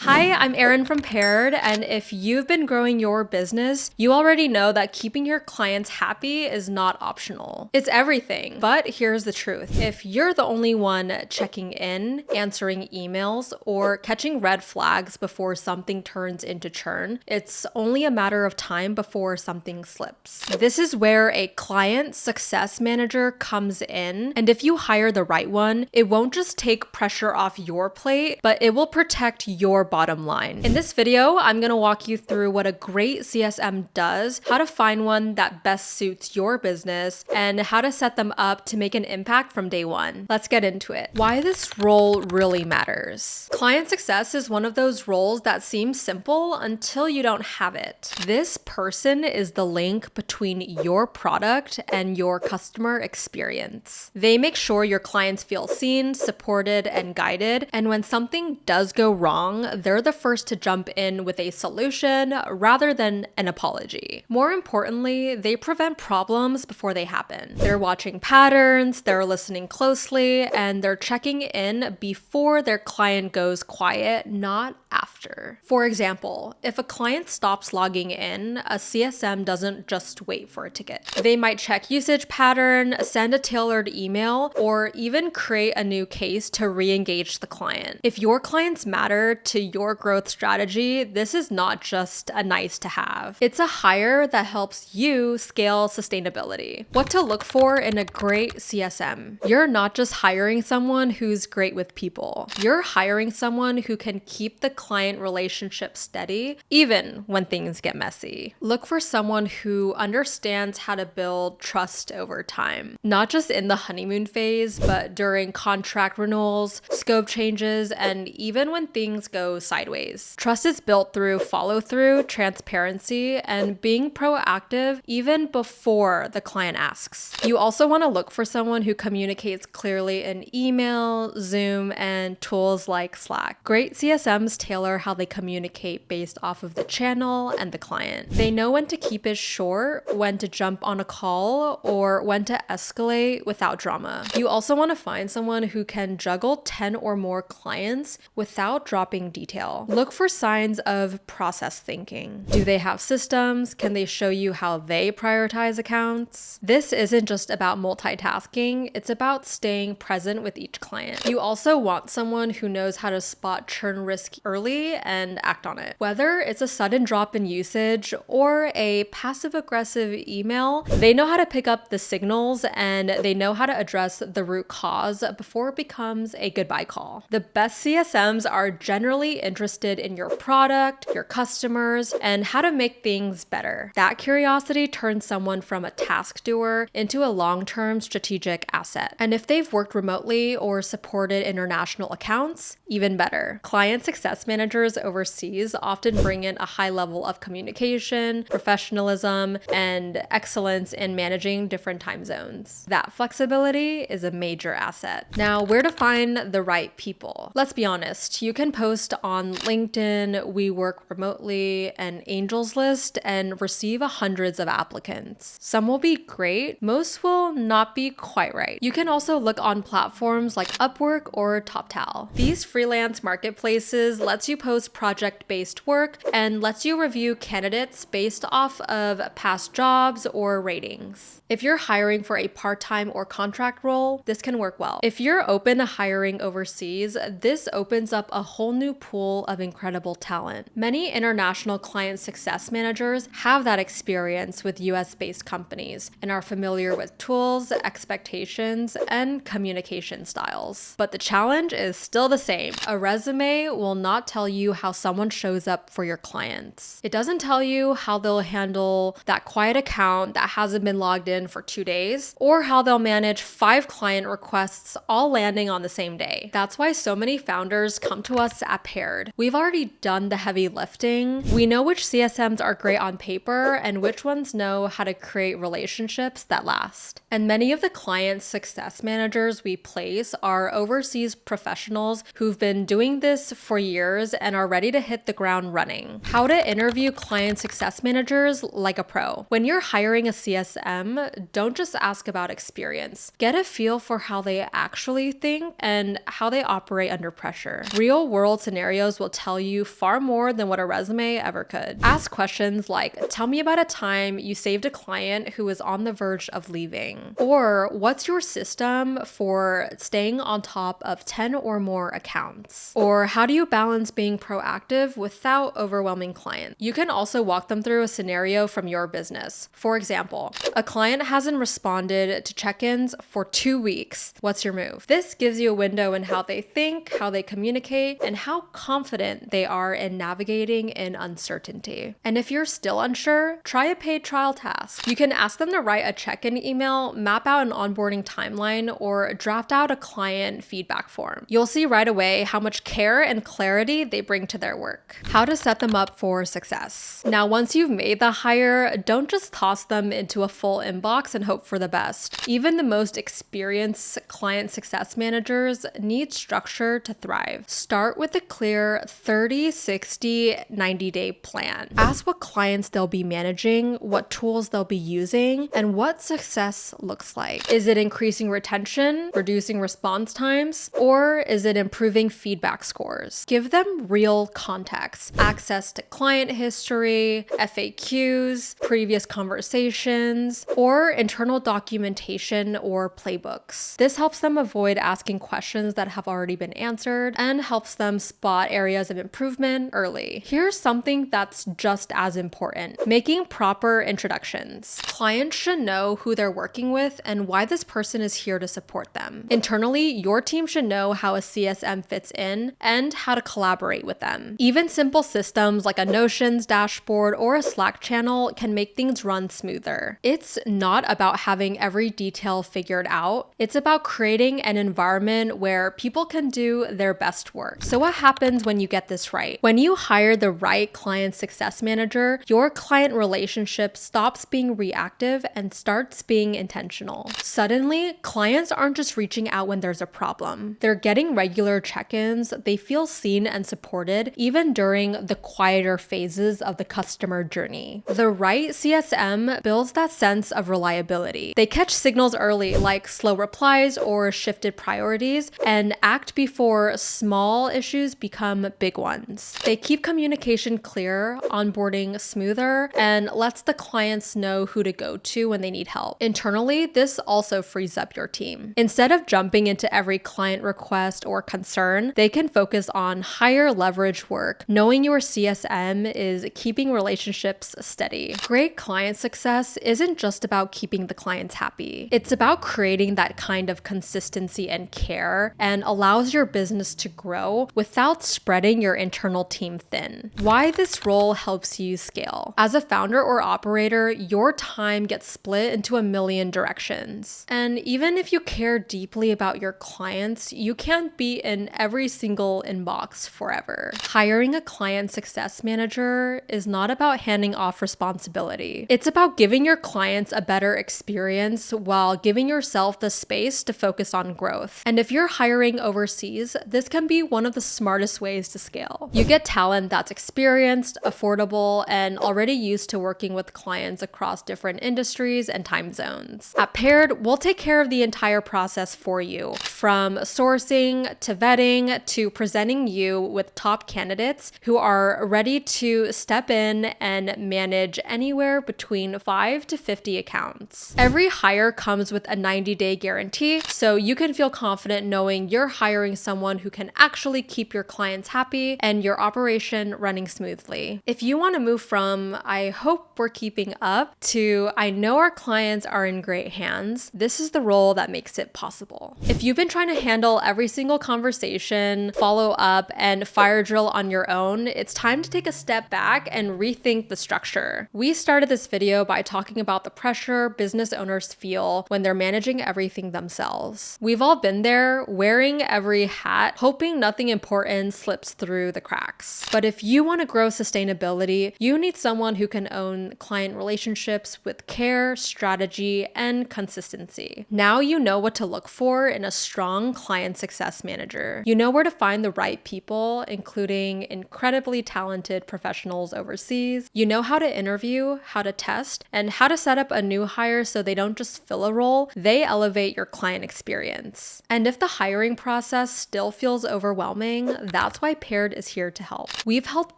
Hi, I'm Erin from Paired, and if you've been growing your business, you already know that keeping your clients happy is not optional. It's everything. But here's the truth. If you're the only one checking in, answering emails, or catching red flags before something turns into churn, it's only a matter of time before something slips. This is where a client success manager comes in, and if you hire the right one, it won't just take pressure off your plate, but it will protect your bottom line. In this video, I'm going to walk you through what a great CSM does, how to find one that best suits your business, and how to set them up to make an impact from day one. Let's get into it. Why this role really matters. Client success is one of those roles that seems simple until you don't have it. This person is the link between your product and your customer experience. They make sure your clients feel seen, supported, and guided, and when something does go wrong, they're the first to jump in with a solution rather than an apology. More importantly, they prevent problems before they happen. They're watching patterns, they're listening closely, and they're checking in before their client goes quiet, not after. For example, if a client stops logging in, a CSM doesn't just wait for a ticket. They might check usage pattern, send a tailored email, or even create a new case to re-engage the client. If your clients matter to your growth strategy, this is not just a nice to have. It's a hire that helps you scale sustainability. What to look for in a great CSM. You're not just hiring someone who's great with people. You're hiring someone who can keep the client relationship steady, even when things get messy. Look for someone who understands how to build trust over time, not just in the honeymoon phase, but during contract renewals, scope changes, and even when things go sideways. Trust is built through follow-through, transparency, and being proactive even before the client asks. You also want to look for someone who communicates clearly in email, Zoom, and tools like Slack. Great CSMs tailor how they communicate based off of the channel and the client. They know when to keep it short, when to jump on a call, or when to escalate without drama. You also want to find someone who can juggle 10 or more clients without dropping detail. Look for signs of process thinking. Do they have systems? Can they show you how they prioritize accounts? This isn't just about multitasking, it's about staying present with each client. You also want someone who knows how to spot churn risk early and act on it. Whether it's a sudden drop in usage or a passive-aggressive email, they know how to pick up the signals and they know how to address the root cause before it becomes a goodbye call. The best CSMs are generally interested in your product, your customers, and how to make things better. That curiosity turns someone from a task doer into a long-term strategic asset. And if they've worked remotely or supported international accounts, even better. Client success managers overseas often bring in a high level of communication, professionalism, and excellence in managing different time zones. That flexibility is a major asset. Now, where to find the right people? Let's be honest, you can post on LinkedIn, We Work Remotely, and Angels List and receive hundreds of applicants. Some will be great, most will not be quite right. You can also look on platforms like Upwork or TopTal. These freelance marketplaces lets you post project-based work and lets you review candidates based off of past jobs or ratings. If you're hiring for a part-time or contract role, this can work well. If you're open to hiring overseas, this opens up a whole new pool of incredible talent. Many international client success managers have that experience with US-based companies and are familiar with tools, expectations, and communication styles. But the challenge is still the same. A resume will not tell you how someone shows up for your clients. It doesn't tell you how they'll handle that quiet account that hasn't been logged in for 2 days, or how they'll manage 5 client requests all landing on the same day. That's why so many founders come to us at Paired. We've already done the heavy lifting. We know which CSMs are great on paper and which ones know how to create relationships that last. And many of the client success managers we place are overseas professionals who've been doing this for years and are ready to hit the ground running. How to interview client success managers like a pro. When you're hiring a CSM, don't just ask about experience. Get a feel for how they actually think and how they operate under pressure. Real world scenarios will tell you far more than what a resume ever could. Ask questions like, tell me about a time you saved a client who was on the verge of leaving. Or, what's your system for staying on top of 10 or more accounts? Or, how do you balance being proactive without overwhelming clients? You can also walk them through a scenario from your business. For example, a client hasn't responded to check-ins for 2 weeks. What's your move? This gives you a window in how they think, how they communicate, and how confident they are in navigating in uncertainty. And if you're still unsure, try a paid trial task. You can ask them to write a check-in email, map out an onboarding timeline, or draft out a client feedback form. You'll see right away how much care and clarity they bring to their work. How to set them up for success. Now, once you've made the hire, don't just toss them into a full inbox and hope for the best. Even the most experienced client success managers need structure to thrive. Start with a clear 30, 60, 90-day plan. Ask what clients they'll be managing, what tools they'll be using, and what success looks like. Is it increasing retention, reducing response times, or is it improving feedback scores? Give them real context, access to client history, FAQs, previous conversations, or internal documentation or playbooks. This helps them avoid asking questions that have already been answered and helps them spot areas of improvement early. Here's something that's just as important: making proper introductions. Clients should know who they're working with and why this person is here to support them. Internally, your team should know how a CSM fits in and how to collaborate with them. Even simple systems like a Notions dashboard or a Slack channel can make things run smoother. It's not about having every detail figured out. It's about creating an environment where people can do their best work. So what happens when you get this right? When you hire the right client success manager, your client relationship stops being reactive and starts being intentional. Suddenly, clients aren't just reaching out when there's a problem. They're getting regular check-ins. They feel seen and supported even during the quieter phases of the customer journey. The right CSM builds that sense of reliability. They catch signals early, like slow replies or shifted priorities, and act before small issues become big ones. They keep communication clear, onboarding smoother, and lets the clients know who to go to when they need help. Internally, this also frees up your team. Instead of jumping into every client request or concern, they can focus on higher leverage work, knowing your CSM is keeping relationships steady. Great client success isn't just about keeping the clients happy. It's about creating that kind of consistency and care, and allows your business to grow without spreading your internal team thin. Why this role helps you scale. As a founder or operator, your time gets split into a million directions. And even if you care deeply about your clients, you can't be in every single inbox forever. Hiring a client success manager is not about handing off responsibility. It's about giving your clients a better experience while giving yourself the space to focus on growth. And if you're hiring overseas, this can be one of the smartest ways to scale. You get talent that's experienced, affordable, and already used to working with clients across different industries and time zones. At Paired, we'll take care of the entire process for you, from sourcing to vetting to presenting you with top candidates who are ready to step in and manage anywhere between 5 to 50 accounts. Every hire comes with a 90-day guarantee, so you can feel confident knowing you're hiring someone who can actually keep your clients happy and your operation running smoothly. If you want to move from "I hope we're keeping up" to "I know our clients are in great hands," this is the role that makes it possible. If you've been trying to handle every single conversation, follow up, and fire drill on your own, it's time to take a step back and rethink the structure. We started this video by talking about the pressure business owners feel when they're managing everything themselves. We've all been there, wearing every hat, hoping nothing important slips through the cracks. But if you want to grow sustainability, you need someone who can own client relationships with care, strategy, and consistency. Now you know what to look for in a strong client success manager. You know where to find the right people, including incredibly talented professionals overseas. You know how to interview, how to test, and how to set up a new hire so they don't just fill a role, they elevate your client experience. And if the hiring process still feels overwhelming, that's why Paired is here to help. We've helped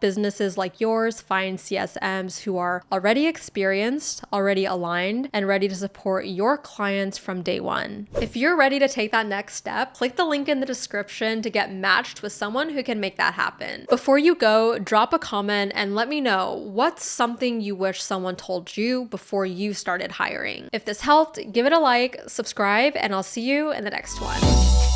businesses like yours find CSMs who are already experienced, already aligned, and ready to support your clients from day one. If you're ready to take that next step, click the link in the description to get matched with someone who can make that happen. Before you go, drop a comment and let me know what's something you wish someone told you before you started hiring. If this helped, give it a like, subscribe, and I'll see you in the next one.